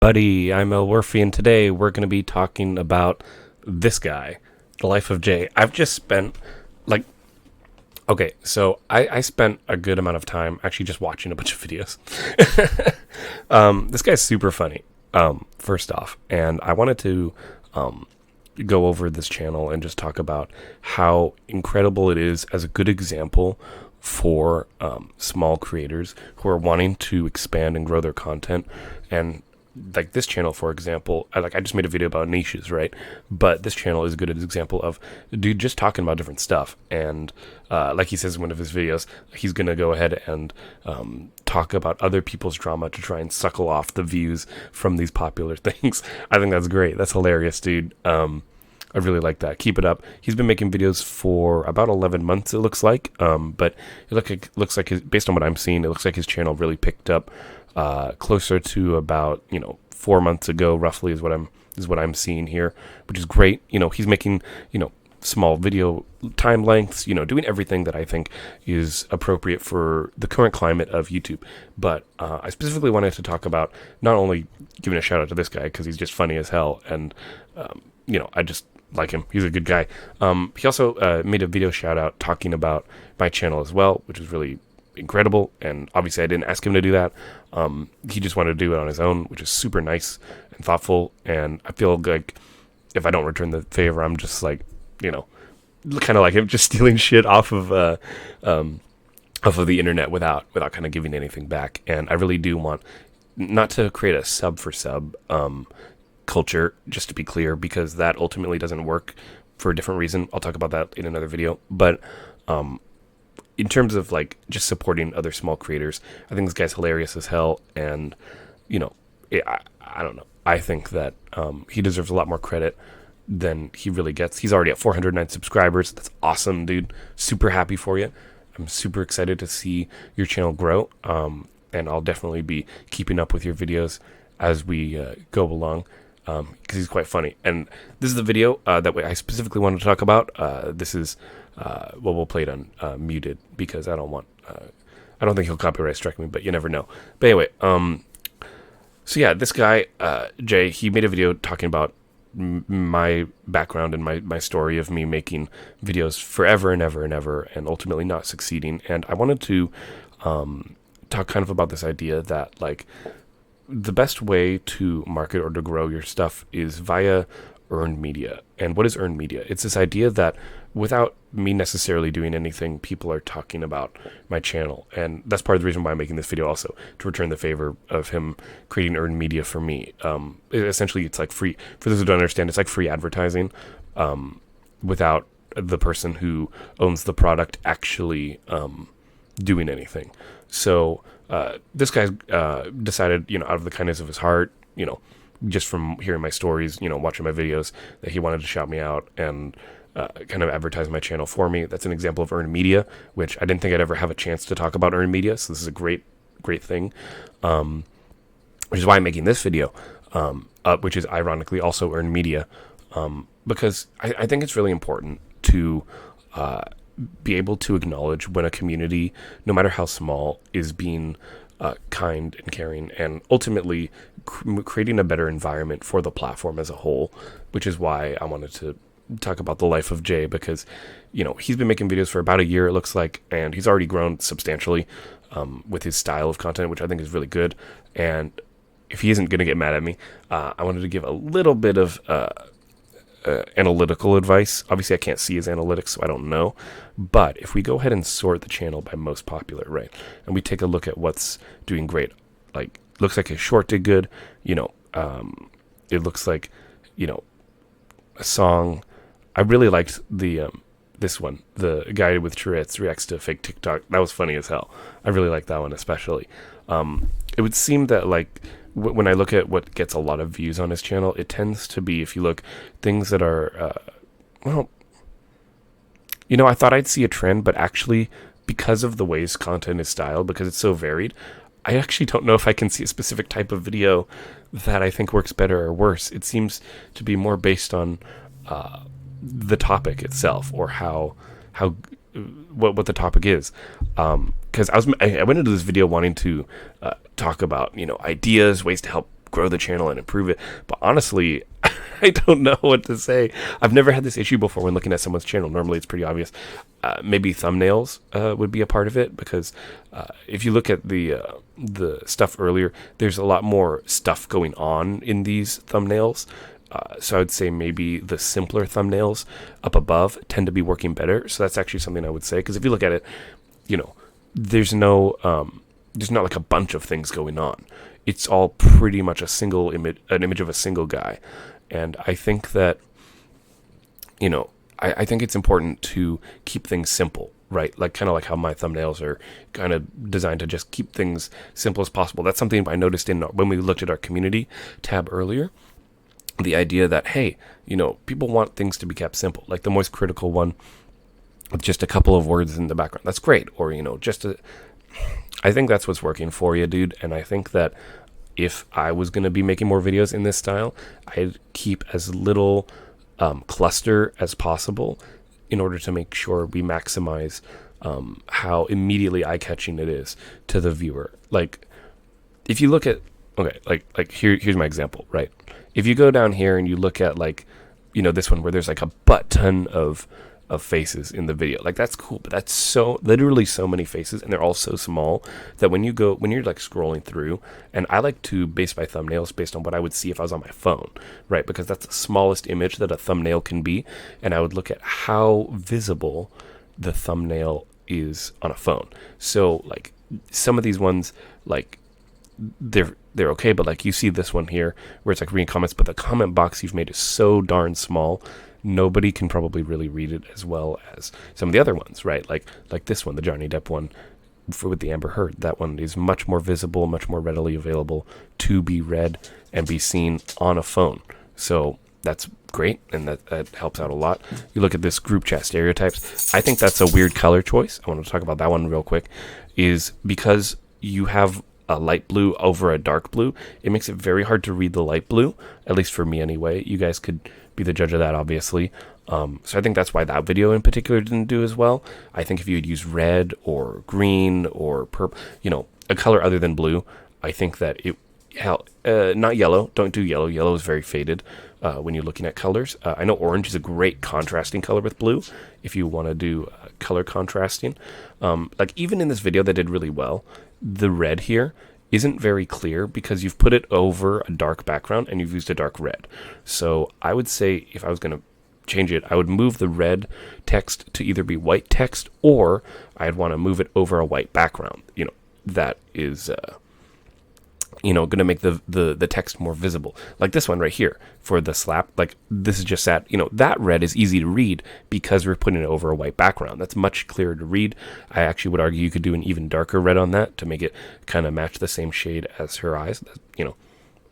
everybody, I'm Elwirfy, and today we're going to be talking about this guy, the life of Jay. I've just spent, I spent a good amount of time actually just watching a bunch of videos. This guy's super funny, first off, and I wanted to go over this channel and just talk about how incredible it is as a good example for small creators who are wanting to expand and grow their content. And like this channel, for example, I just made a video about niches, right? But this channel is a good example of dude just talking about different stuff. And like he says in one of his videos, he's going to go ahead and talk about other people's drama to try and suckle off the views from these popular things. I think that's great. That's hilarious, dude. I really like that. Keep it up. He's been making videos for about 11 months, it looks like. But it looks like based on what I'm seeing, it looks like his channel really picked up closer to about 4 months ago, roughly, is what I'm seeing here, which is great. He's making small video time lengths, doing everything that I think is appropriate for the current climate of YouTube. But I specifically wanted to talk about not only giving a shout out to this guy because he's just funny as hell, and I just like him. He's a good guy. He also made a video shout out talking about my channel as well, which is really incredible. And obviously I didn't ask him to do that. He just wanted to do it on his own, which is super nice and thoughtful. And I feel like if I don't return the favor, I'm just like, kind of like him, just stealing shit off of the internet without kind of giving anything back. And I really do want not to create a sub for sub culture, just to be clear, because that ultimately doesn't work for a different reason. I'll talk about that in another video. But in terms of just supporting other small creators, I think this guy's hilarious as hell. And I don't know. I think that he deserves a lot more credit than he really gets. He's already at 409 subscribers. That's awesome, dude. Super happy for you. I'm super excited to see your channel grow. And I'll definitely be keeping up with your videos as we go along, because he's quite funny. And this is the video that I specifically wanted to talk about. This is we'll play it on muted because I don't think he'll copyright strike me, but you never know. But anyway, so yeah, this guy Jay, he made a video talking about my background and my story of me making videos forever and ever and ever and ultimately not succeeding. And I wanted to talk kind of about this idea that the best way to market or to grow your stuff is via earned media. And what is earned media? It's this idea that without me necessarily doing anything, people are talking about my channel. And that's part of the reason why I'm making this video also, to return the favor of him creating earned media for me. Essentially, it's like free. For those who don't understand, it's like free advertising without the person who owns the product actually doing anything. So this guy decided, out of the kindness of his heart, just from hearing my stories, watching my videos, that he wanted to shout me out and kind of advertise my channel for me. That's an example of earned media, which I didn't think I'd ever have a chance to talk about earned media. So this is a great thing, which is why I'm making this video, which is ironically also earned media, because I think it's really important to be able to acknowledge when a community, no matter how small, is being kind and caring, and ultimately creating a better environment for the platform as a whole, which is why I wanted to talk about the life of Jay, because he's been making videos for about a year, it looks like, and he's already grown substantially with his style of content, which I think is really good. And if he isn't going to get mad at me, I wanted to give a little bit of analytical advice. Obviously I can't see his analytics, so I don't know, but if we go ahead and sort the channel by most popular, right, and we take a look at what's doing great, looks like his short did good, it looks like a song. I really liked the this one, the guy with Tourette's reacts to fake TikTok. That was funny as hell. I really like that one especially. It would seem that when I look at what gets a lot of views on his channel, it tends to be, if you look, things that are, I thought I'd see a trend, but actually, because of the ways content is styled, because it's so varied, I actually don't know if I can see a specific type of video that I think works better or worse. It seems to be more based on the topic itself, or what the topic is. Because I went into this video wanting to talk about ideas, ways to help grow the channel and improve it. But honestly, I don't know what to say. I've never had this issue before when looking at someone's channel. Normally, it's pretty obvious. Maybe thumbnails would be a part of it, because if you look at the stuff earlier, there's a lot more stuff going on in these thumbnails. So I would say maybe the simpler thumbnails up above tend to be working better. So that's actually something I would say, because if you look at it, there's there's not like a bunch of things going on. It's all pretty much a single image, an image of a single guy. And I think that, I think it's important to keep things simple, right? Like kind of like how my thumbnails are kind of designed to just keep things simple as possible. That's something I noticed when we looked at our community tab earlier. The idea that, hey, people want things to be kept simple, like the Moist Critical one with just a couple of words in the background. That's great. Or, I think that's what's working for you, dude. And I think that if I was going to be making more videos in this style, I'd keep as little cluster as possible in order to make sure we maximize how immediately eye-catching it is to the viewer. Like, if you look at, here's my example, right? If you go down here and you look at this one where there's like a butt ton of faces in the video, like that's cool, but that's literally so many faces, and they're all so small that when you're like scrolling through, and I like to base my thumbnails based on what I would see if I was on my phone, right? Because that's the smallest image that a thumbnail can be, and I would look at how visible the thumbnail is on a phone. So like some of these ones, like they're okay, but like you see this one here where it's like reading comments, but the comment box you've made is so darn small, nobody can probably really read it as well as some of the other ones, right? Like this one, the Johnny Depp one with the Amber Heard. That one is much more visible, much more readily available to be read and be seen on a phone. So that's great, and that helps out a lot. You look at this group chat stereotypes. I think that's a weird color choice. I want to talk about that one real quick. Is because you have a light blue over a dark blue, it makes it very hard to read the light blue, at least for me anyway. You guys could be the judge of that, obviously. So I think that's why that video in particular didn't do as well. I think if you had used red or green or purple, a color other than blue, I think that not yellow. Don't do yellow. Yellow is very faded when you're looking at colors. I know orange is a great contrasting color with blue if you want to do color contrasting. Like even in this video that did really well, the red here isn't very clear because you've put it over a dark background and you've used a dark red. So I would say if I was going to change it, I would move the red text to either be white text, or I'd want to move it over a white background. That is going to make the text more visible. Like this one right here for the slap, like this is just that red is easy to read because we're putting it over a white background. That's much clearer to read. I actually would argue you could do an even darker red on that to make it kind of match the same shade as her eyes.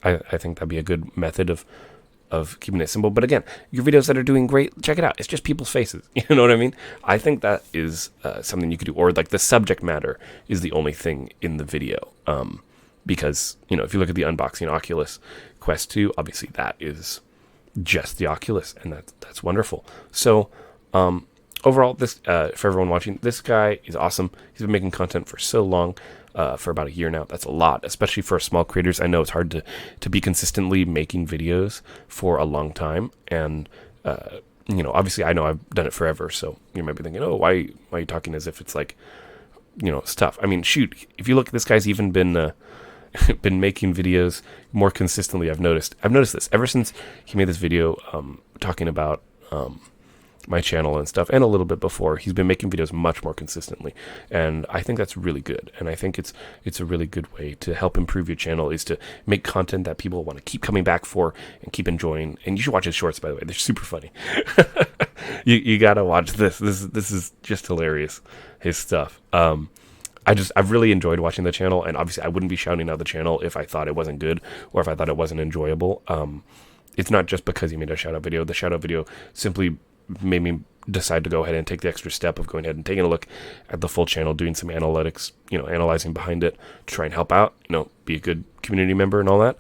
I think that'd be a good method of keeping it simple. But again, your videos that are doing great, check it out. It's just people's faces. You know what I mean? I think that is something you could do. Or like the subject matter is the only thing in the video. Because, if you look at the unboxing Oculus Quest 2, obviously that is just the Oculus, and that's wonderful. So, overall, this for everyone watching, this guy is awesome. He's been making content for so long, for about a year now. That's a lot, especially for small creators. I know it's hard to be consistently making videos for a long time, and obviously I know I've done it forever. So you might be thinking, oh, why are you talking as if it's like, stuff? I mean, shoot, if you look, this guy's even been making videos more consistently. I've noticed this ever since he made this video talking about my channel and stuff, and a little bit before. He's been making videos much more consistently, and I think that's really good. And I think it's a really good way to help improve your channel, is to make content that people want to keep coming back for and keep enjoying. And you should watch his shorts, by the way. They're super funny. you gotta watch this. This is just hilarious, his stuff. I've really enjoyed watching the channel, and obviously I wouldn't be shouting out the channel if I thought it wasn't good or if I thought it wasn't enjoyable. It's not just because he made a shout out video. The shout out video simply made me decide to go ahead and take the extra step of going ahead and taking a look at the full channel, doing some analytics, analyzing behind it to try and help out, be a good community member and all that.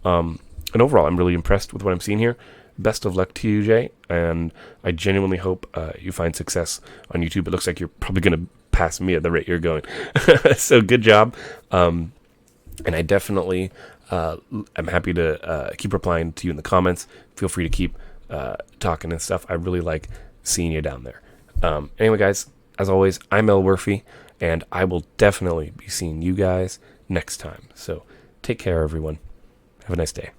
And overall, I'm really impressed with what I'm seeing here. Best of luck to you, Jay, and I genuinely hope you find success on YouTube. It looks like you're probably going to pass me at the rate you're going. So good job. And I definitely I'm happy to keep replying to you in the comments. Feel free to keep talking and stuff. I really like seeing you down there. Anyway, guys, as always, I'm Elwirfy, and I will definitely be seeing you guys next time. So take care, everyone. Have a nice day.